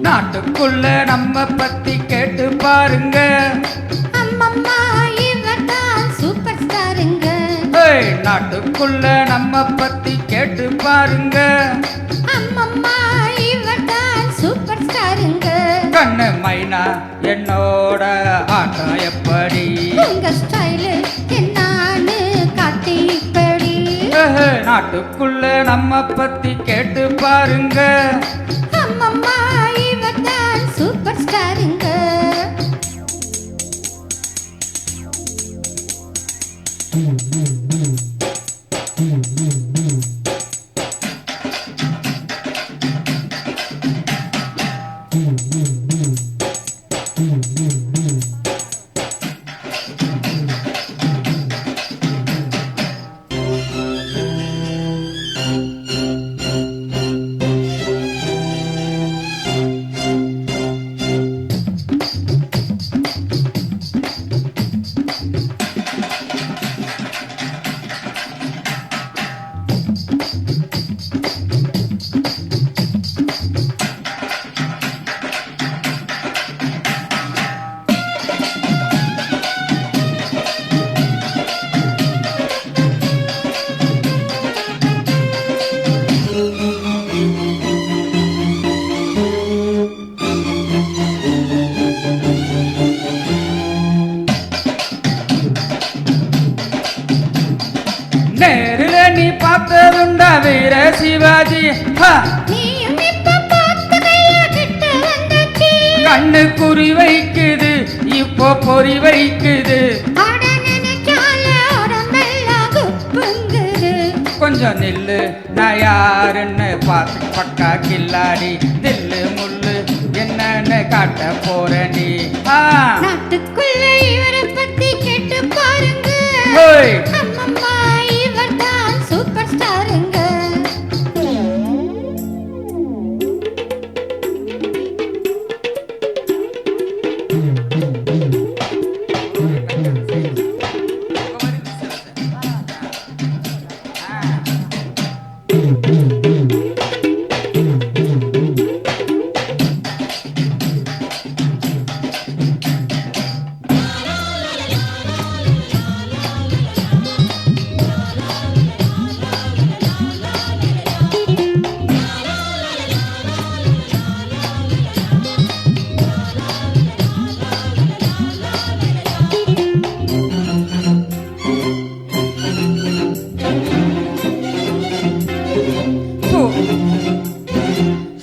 நாட்டுக்குள்ள நம்ம பத்தி கேட்டு பாருங்க. அம்மம்மா இவர்தான் சூப்பர் ஸ்டாருங்க. நாட்டுக்குள்ள நம்ம பத்தி கேட்டு பாருங்க. அம்மம்மா இவர்தான் சூப்பர் ஸ்டாருங்க. கண்ணு மைனா என்னோட ஆட்டம் எப்படி? உங்க ஸ்டைலு என்னான்னு காட்டி இப்படி. நாட்டுக்குள்ள நம்ம பத்தி கேட்டு பாருங்க. அம்மம்மா இவர்தான் சூப்பர் ஸ்டாருங்க. நேரில் நீ பார்த்ததுண்டா வீர சிவாஜி? நீயும் இப்ப பார்த்த கிட்ட வந்தாச்சு. கண்ணு குறி வைக்குது இப்போ பொறி வைக்குது. கொஞ்சம் நில்லு நான் யாருன்னு பார்த்து பக்கா கில்லாடி. தில்லு முள்ளு என்னன்னு காட்ட போற நீ. நாட்டுக்குள்ள இவரை பத்தி கேட்டு பாருங்க. அம்மம்மா இவர்தான் சூப்பர் ஸ்டாருங்க.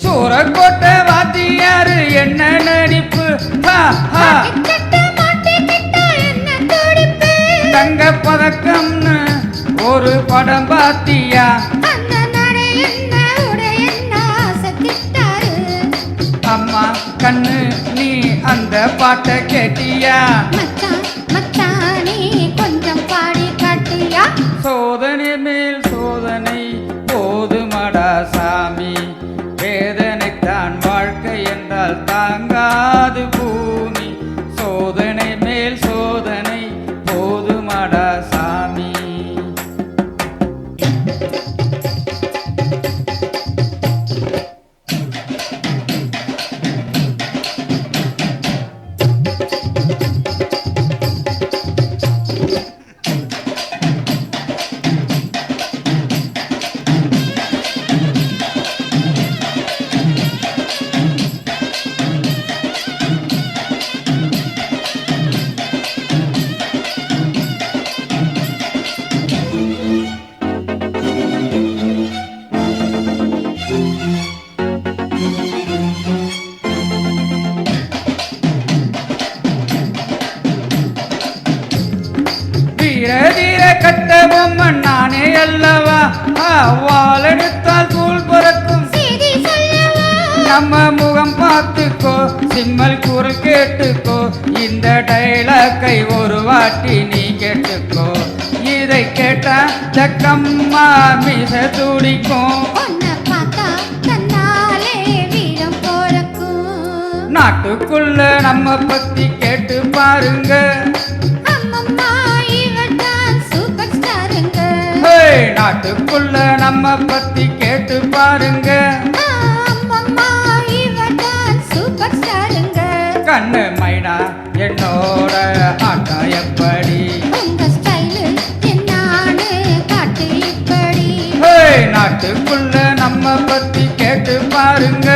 சூரக்கோட்டை வாத்தியாரு என்ன நடிப்பு! தங்க பதக்கம்னு ஒரு படம் பாத்தியா? அம்மா கண்ணு நீ அந்த பாட்டை கேட்டியா? கொஞ்சம் பாடி காட்டியா? சோதனை மேல் சோதனை போதுமடா சாமி. வேதனைத்தான் வாழ்க்கை என்றால் தாங்காது பூமி. சோதனை மேல் சோதனை போதுமடா சாமி. வீர கட்ட பொம்மன் நானே அல்லவா? வாழெடுத்தால் தூள் பிறக்கும். நம்ம முகம் பார்த்துக்கோ சிம்மல் குரல் கேட்டுக்கோ இந்த டைலாக்கை ஒரு வாட்டி நீ கேட்டுக்கோ இதை கேட்டா ஜக்கம்மா மிச துடிக்கும் உன்னை பார்த்தா தன்னாலே வீரம் போறக்கும் நாட்டுக்குள்ள நம்ம பத்தி கேட்டு பாருங்க அம்மம்மா இவர்தான் சூப்பர் ஸ்டாருங்க நாட்டுக்குள்ள நம்ம பத்தி கேட்டு பாருங்க அம்மம்மா இவர்தான் சூப்பர் ஸ்டாருங்க கண்ணு மைனா என்னோட ஆட்டம் எப்படி உங்க ஸ்டைலு என்னான்னு காட்டு இப்படி நாட்டுக்குள்ள நம்ம பத்தி கேட்டு பாருங்க